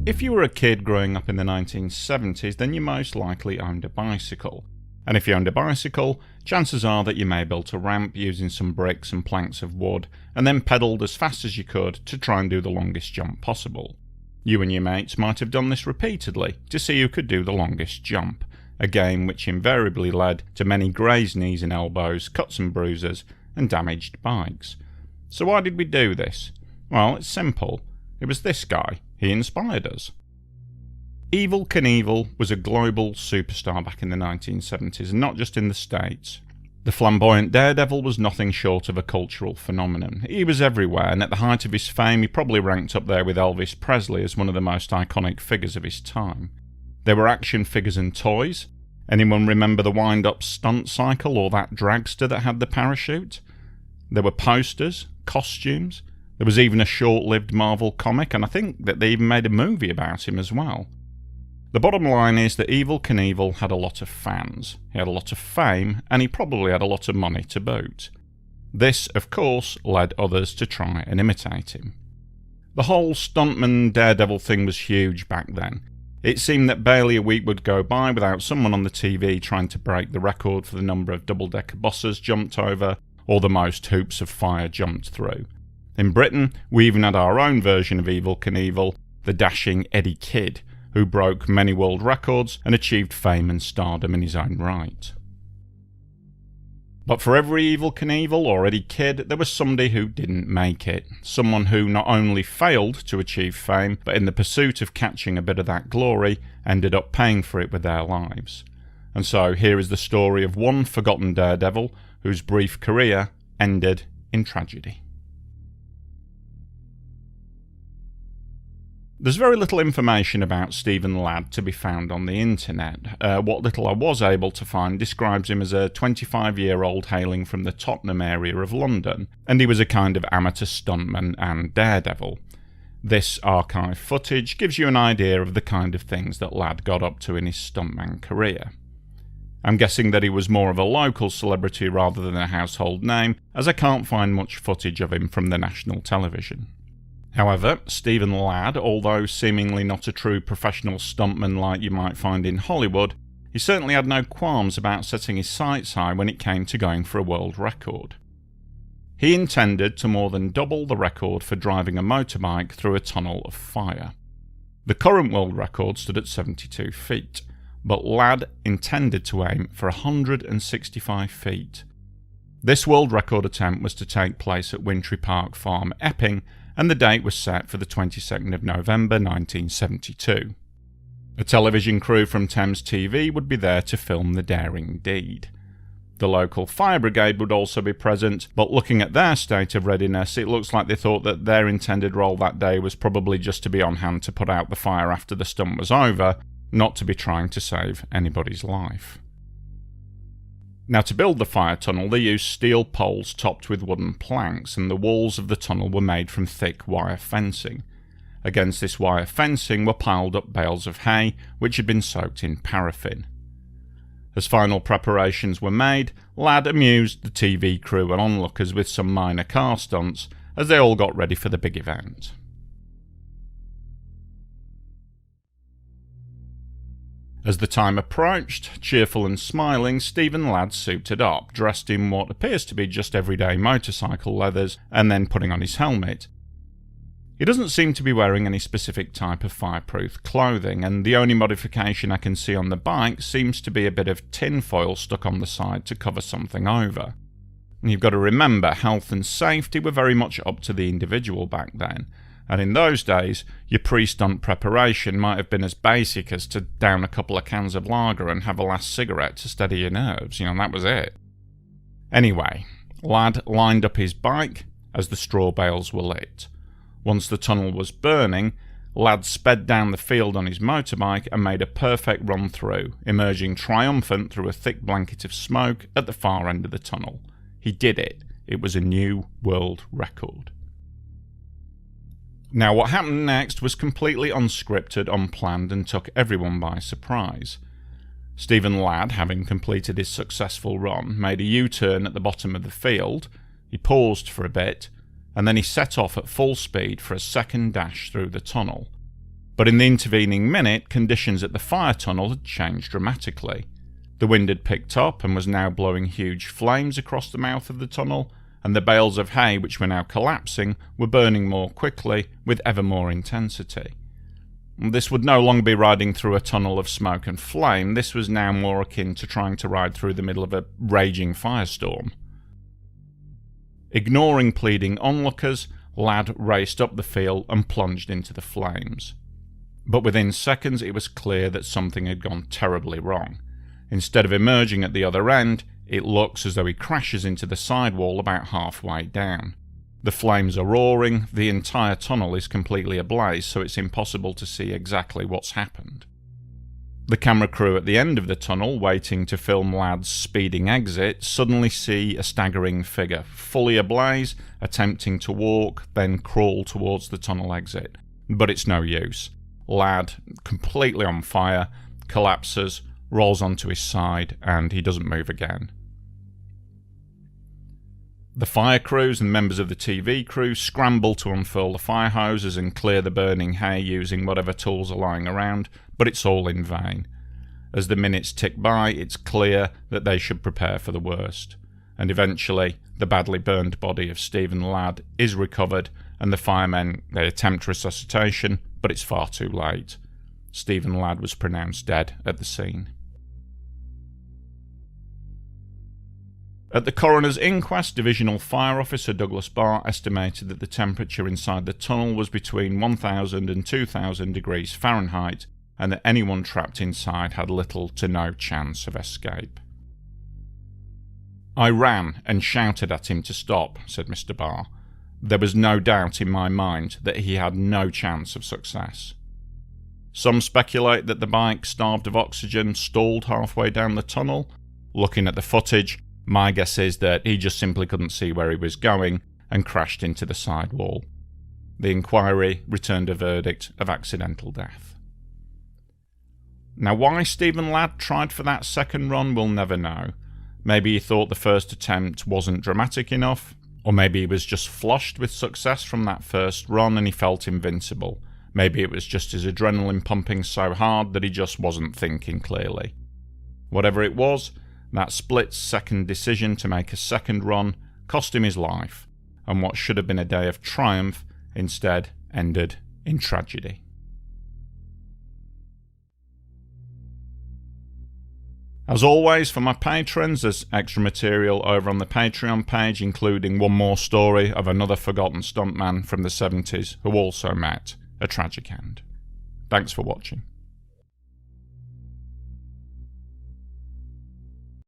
If you were a kid growing up in the 1970s, then you most likely owned a bicycle. And if you owned a bicycle, chances are that you may built a ramp using some bricks and planks of wood, and then pedalled as fast as you could to try and do the longest jump possible. You and your mates might have done this repeatedly to see who could do the longest jump, a game which invariably led to many grazed knees and elbows, cuts and bruises, and damaged bikes. So why did we do this? Well, it's simple. It was this guy. He inspired us. Evel Knievel was a global superstar back in the 1970s, and not just in the States. The flamboyant daredevil was nothing short of a cultural phenomenon. He was everywhere, and at the height of his fame he probably ranked up there with Elvis Presley as one of the most iconic figures of his time. There were action figures and toys. Anyone remember the wind-up stunt cycle or that dragster that had the parachute? There were posters, costumes. There was even a short-lived Marvel comic, and I think that they even made a movie about him as well. The bottom line is that Evel Knievel had a lot of fans, he had a lot of fame, and he probably had a lot of money to boot. This, of course, led others to try and imitate him. The whole stuntman daredevil thing was huge back then. It seemed that barely a week would go by without someone on the TV trying to break the record for the number of double-decker buses jumped over, or the most hoops of fire jumped through. In Britain, we even had our own version of Evel Knievel, the dashing Eddie Kidd, who broke many world records and achieved fame and stardom in his own right. But for every Evel Knievel or Eddie Kidd, there was somebody who didn't make it. Someone who not only failed to achieve fame, but in the pursuit of catching a bit of that glory, ended up paying for it with their lives. And so here is the story of one forgotten daredevil whose brief career ended in tragedy. There's very little information about Stephen Ladd to be found on the internet. What little I was able to find describes him as a 25-year-old hailing from the Tottenham area of London, and he was a kind of amateur stuntman and daredevil. This archive footage gives you an idea of the kind of things that Ladd got up to in his stuntman career. I'm guessing that he was more of a local celebrity rather than a household name, as I can't find much footage of him from the national television. However, Stephen Ladd, although seemingly not a true professional stuntman like you might find in Hollywood, he certainly had no qualms about setting his sights high when it came to going for a world record. He intended to more than double the record for driving a motorbike through a tunnel of fire. The current world record stood at 72 feet, but Ladd intended to aim for 165 feet. This world record attempt was to take place at Wintry Park Farm, Epping, and the date was set for the 22nd of November 1972. A television crew from Thames TV would be there to film the daring deed. The local fire brigade would also be present, but looking at their state of readiness, it looks like they thought that their intended role that day was probably just to be on hand to put out the fire after the stunt was over, not to be trying to save anybody's life. Now, to build the fire tunnel, they used steel poles topped with wooden planks, and the walls of the tunnel were made from thick wire fencing. Against this wire fencing were piled up bales of hay, which had been soaked in paraffin. As final preparations were made, Ladd amused the TV crew and onlookers with some minor car stunts as they all got ready for the big event. As the time approached, cheerful and smiling, Stephen Ladd suited up, dressed in what appears to be just everyday motorcycle leathers, and then putting on his helmet. He doesn't seem to be wearing any specific type of fireproof clothing, and the only modification I can see on the bike seems to be a bit of tin foil stuck on the side to cover something over. And you've got to remember, health and safety were very much up to the individual back then. And in those days, your pre-stunt preparation might have been as basic as to down a couple of cans of lager and have a last cigarette to steady your nerves. That was it. Anyway, Ladd lined up his bike as the straw bales were lit. Once the tunnel was burning, Ladd sped down the field on his motorbike and made a perfect run through, emerging triumphant through a thick blanket of smoke at the far end of the tunnel. He did it. It was a new world record. Now, what happened next was completely unscripted, unplanned, and took everyone by surprise. Stephen Ladd, having completed his successful run, made a U-turn at the bottom of the field. He paused for a bit, and then he set off at full speed for a second dash through the tunnel. But in the intervening minute, conditions at the fire tunnel had changed dramatically. The wind had picked up and was now blowing huge flames across the mouth of the tunnel, and the bales of hay, which were now collapsing, were burning more quickly with ever more intensity. This would no longer be riding through a tunnel of smoke and flame. This was now more akin to trying to ride through the middle of a raging firestorm. Ignoring pleading onlookers, Ladd raced up the field and plunged into the flames. But within seconds it was clear that something had gone terribly wrong. Instead of emerging at the other end, it looks as though he crashes into the sidewall about halfway down. The flames are roaring, the entire tunnel is completely ablaze, so it's impossible to see exactly what's happened. The camera crew at the end of the tunnel, waiting to film Ladd's speeding exit, suddenly see a staggering figure, fully ablaze, attempting to walk, then crawl towards the tunnel exit. But it's no use. Ladd, completely on fire, collapses, rolls onto his side, and he doesn't move again. The fire crews and members of the TV crew scramble to unfurl the fire hoses and clear the burning hay using whatever tools are lying around, but it's all in vain. As the minutes tick by, it's clear that they should prepare for the worst. And eventually, the badly burned body of Stephen Ladd is recovered, and the firemen, they attempt resuscitation, but it's far too late. Stephen Ladd was pronounced dead at the scene. At the coroner's inquest, Divisional Fire Officer Douglas Barr estimated that the temperature inside the tunnel was between 1,000 and 2,000 degrees Fahrenheit, and that anyone trapped inside had little to no chance of escape. "I ran and shouted at him to stop," said Mr. Barr. "There was no doubt in my mind that he had no chance of success. Some speculate that the bike, starved of oxygen, stalled halfway down the tunnel. Looking at the footage, my guess is that he just simply couldn't see where he was going and crashed into the side wall." The inquiry returned a verdict of accidental death. Now, why Stephen Ladd tried for that second run, we'll never know. Maybe he thought the first attempt wasn't dramatic enough, or maybe he was just flushed with success from that first run and he felt invincible. Maybe it was just his adrenaline pumping so hard that he just wasn't thinking clearly. Whatever it was, that split-second decision to make a second run cost him his life, and what should have been a day of triumph instead ended in tragedy. As always, for my patrons, there's extra material over on the Patreon page, including one more story of another forgotten stuntman from the 70s who also met a tragic end. Thanks for watching.